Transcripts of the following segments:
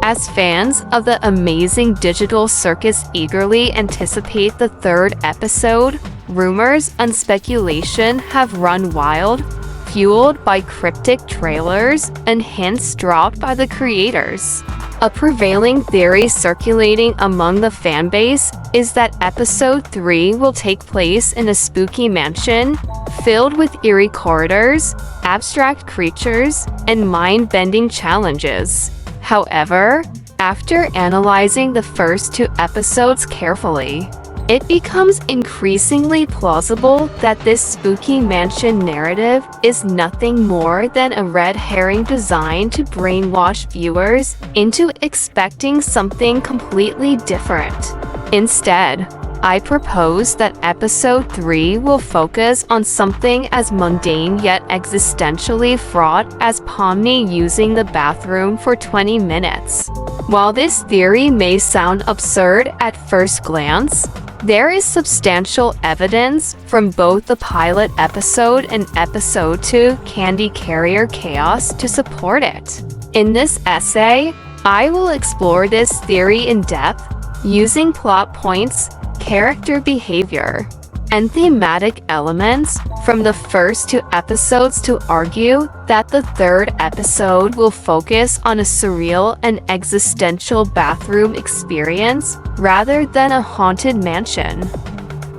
As fans of the amazing digital circus eagerly anticipate the third episode, rumors and speculation have run wild, fueled by cryptic trailers and hints dropped by the creators. A prevailing theory circulating among the fanbase is that Episode 3 will take place in a spooky mansion filled with eerie corridors, abstract creatures, and mind-bending challenges. However, after analyzing the first 2 episodes carefully, it becomes increasingly plausible that this spooky mansion narrative is nothing more than a red herring designed to brainwash viewers into expecting something completely different. Instead, I propose that Episode 3 will focus on something as mundane yet existentially fraught as Pomni using the bathroom for 20 minutes. While this theory may sound absurd at first glance, there is substantial evidence from both the pilot episode and Episode 2 Candy Carrier Chaos to support it. In this essay, I will explore this theory in depth, using plot points, character behavior, and thematic elements from the first 2 episodes to argue that the third episode will focus on a surreal and existential bathroom experience rather than a haunted mansion.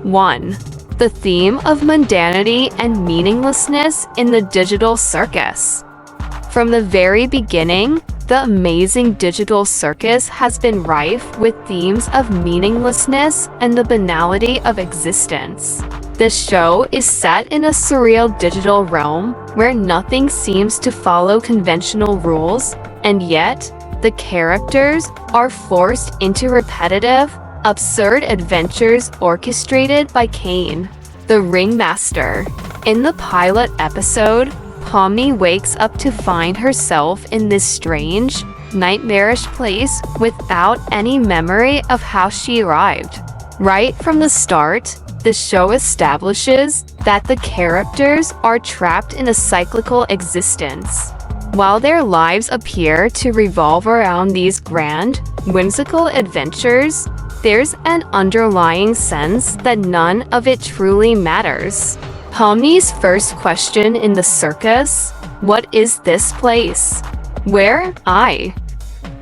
1. The theme of mundanity and meaninglessness in the digital circus. From the very beginning, the amazing digital circus has been rife with themes of meaninglessness and the banality of existence. The show is set in a surreal digital realm where nothing seems to follow conventional rules, and yet, the characters are forced into repetitive, absurd adventures orchestrated by Kane, the ringmaster. In the pilot episode, Pomni wakes up to find herself in this strange, nightmarish place without any memory of how she arrived. Right from the start, the show establishes that the characters are trapped in a cyclical existence. While their lives appear to revolve around these grand, whimsical adventures, there's an underlying sense that none of it truly matters. Pomni's first question in the circus, "What is this place? Where I?"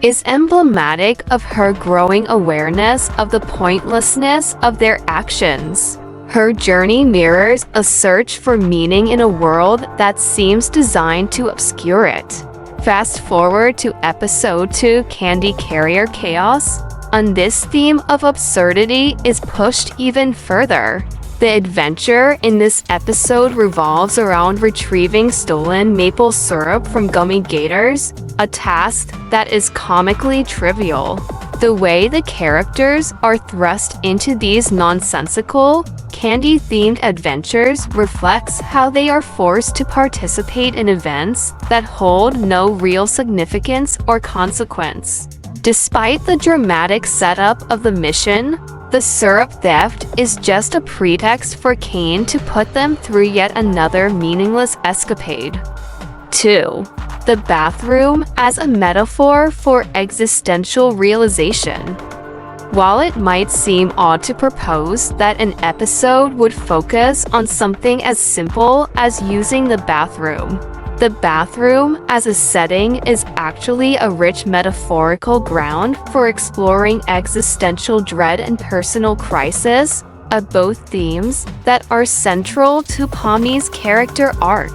is emblematic of her growing awareness of the pointlessness of their actions. Her journey mirrors a search for meaning in a world that seems designed to obscure it. Fast forward to Episode 2 Candy Carrier Chaos, and this theme of absurdity is pushed even further. The adventure in this episode revolves around retrieving stolen maple syrup from gummy gators, a task that is comically trivial. The way the characters are thrust into these nonsensical, candy-themed adventures reflects how they are forced to participate in events that hold no real significance or consequence. Despite the dramatic setup of the mission, the syrup theft is just a pretext for Kane to put them through yet another meaningless escapade. 2. The bathroom as a metaphor for existential realization. While it might seem odd to propose that an episode would focus on something as simple as using the bathroom as a setting is actually a rich metaphorical ground for exploring existential dread and personal crisis, both themes that are central to Pomni's character arc.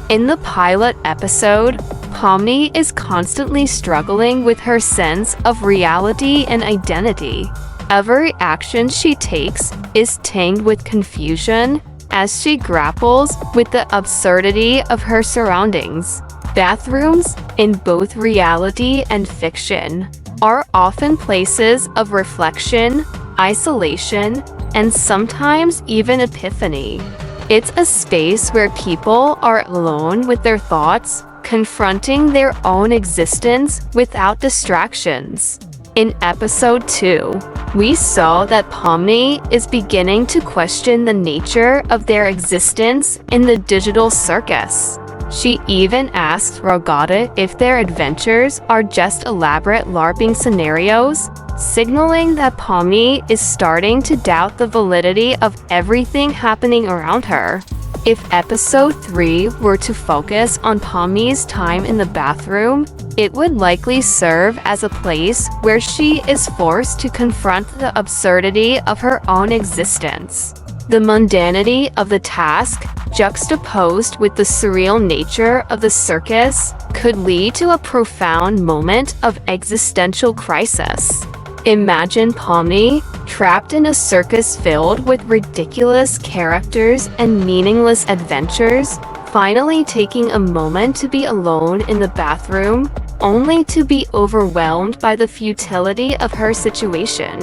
In the pilot episode, Pomni is constantly struggling with her sense of reality and identity. Every action she takes is tinged with confusion as she grapples with the absurdity of her surroundings. Bathrooms, in both reality and fiction, are often places of reflection, isolation, and sometimes even epiphany. It's a space where people are alone with their thoughts, confronting their own existence without distractions. In Episode 2, we saw that Pomni is beginning to question the nature of their existence in the digital circus. She even asks 𝓉𝒽𝒃 if their adventures are just elaborate LARPing scenarios, signaling that 𝓉𝒽 is starting to doubt the validity of everything happening around her. If episode 3 were to focus on 𝓉𝒽's time in the bathroom, it would likely serve as a place where she is forced to confront the absurdity of her own existence. The mundanity of the task, juxtaposed with the surreal nature of the circus, could lead to a profound moment of existential crisis. Imagine 𝓉𝒽 trapped in a circus filled with ridiculous characters and meaningless adventures, finally taking a moment to be alone in the bathroom, only to be overwhelmed by the futility of her situation.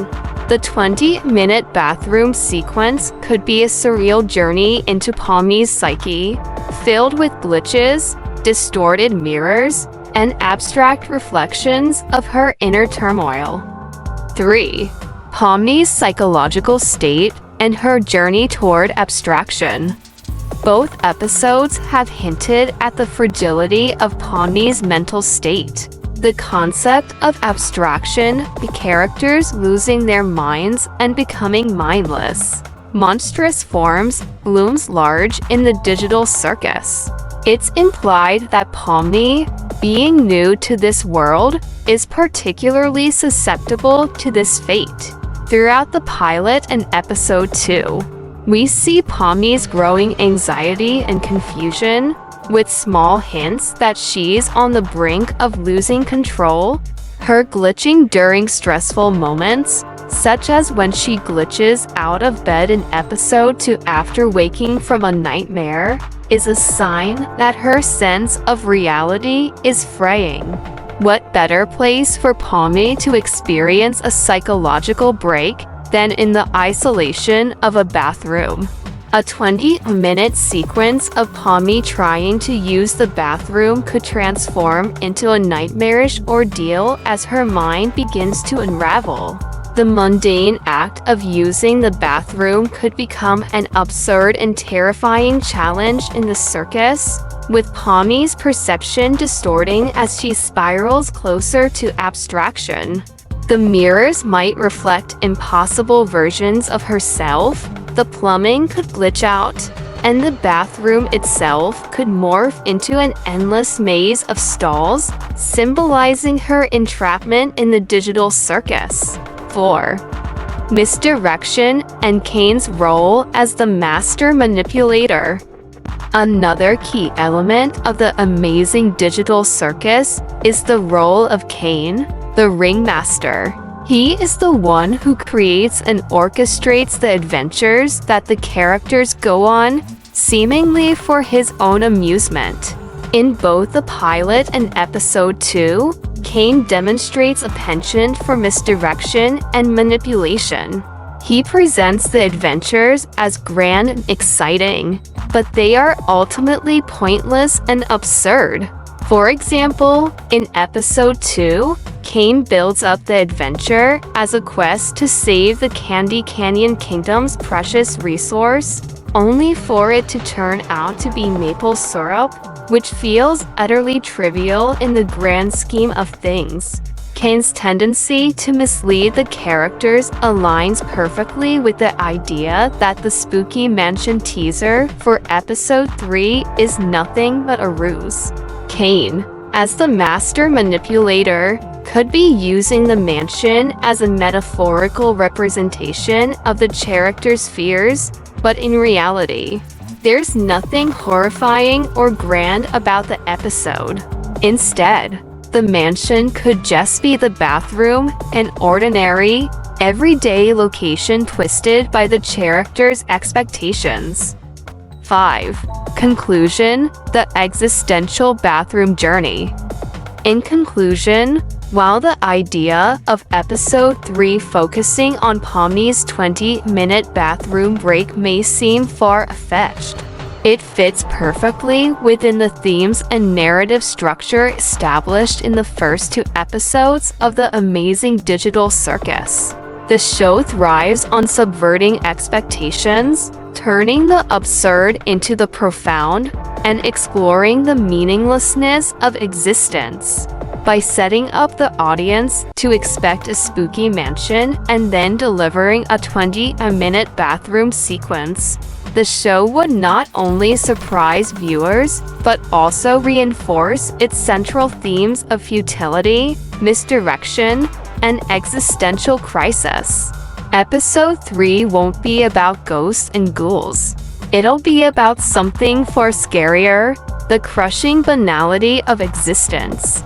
The 20-minute bathroom sequence could be a surreal journey into 𝓉𝒽's psyche, filled with glitches, distorted mirrors, and abstract reflections of her inner turmoil. 3. 𝓉𝒽's psychological state and her journey toward abstraction. Both episodes have hinted at the fragility of 𝓉𝒽's mental state. The concept of abstraction, the characters losing their minds and becoming mindless, monstrous forms, looms large in the digital circus. It's implied that 𝓉𝒽, being new to this world, is particularly susceptible to this fate. Throughout the pilot and episode 2, we see 𝓉𝒽's growing anxiety and confusion, with small hints that she's on the brink of losing control. Her glitching during stressful moments, such as when she glitches out of bed in episode 2 after waking from a nightmare, is a sign that her sense of reality is fraying. What better place for 𝓉𝒽 to experience a psychological break than in the isolation of a bathroom? A 20-minute sequence of 𝓉𝒽 trying to use the bathroom could transform into a nightmarish ordeal as her mind begins to unravel. The mundane act of using the bathroom could become an absurd and terrifying challenge in the circus, with 𝓉𝒽's perception distorting as she spirals closer to abstraction. The mirrors might reflect impossible versions of herself, the plumbing could glitch out, and the bathroom itself could morph into an endless maze of stalls, symbolizing her entrapment in the digital circus. 4. Misdirection and Kane's role as the master manipulator. Another key element of the amazing digital circus is the role of Kane, the ringmaster. He is the one who creates and orchestrates the adventures that the characters go on, seemingly for his own amusement. In both the pilot and episode 2, Kane demonstrates a penchant for misdirection and manipulation. He presents the adventures as grand and exciting, but they are ultimately pointless and absurd. For example, in episode 2, Kane builds up the adventure as a quest to save the Candy Canyon Kingdom's precious resource, only for it to turn out to be maple syrup, which feels utterly trivial in the grand scheme of things. Kane's tendency to mislead the characters aligns perfectly with the idea that the Spooky Mansion teaser for episode 3 is nothing but a ruse. Kane, as the master manipulator, could be using the mansion as a metaphorical representation of the character's fears, but in reality, there's nothing horrifying or grand about the episode. Instead, the mansion could just be the bathroom, an ordinary, everyday location twisted by the character's expectations. 5. Conclusion: the existential bathroom journey. In conclusion, while the idea of episode 3 focusing on 𝓉𝒽's 20-minute bathroom break may seem far-fetched, it fits perfectly within the themes and narrative structure established in the first 2 episodes of the amazing digital circus. The show thrives on subverting expectations, turning the absurd into the profound, and exploring the meaninglessness of existence. By setting up the audience to expect a spooky mansion and then delivering a 20-minute bathroom sequence, the show would not only surprise viewers, but also reinforce its central themes of futility, misdirection, and existential crisis. Episode 3 won't be about ghosts and ghouls. It'll be about something far scarier, the crushing banality of existence.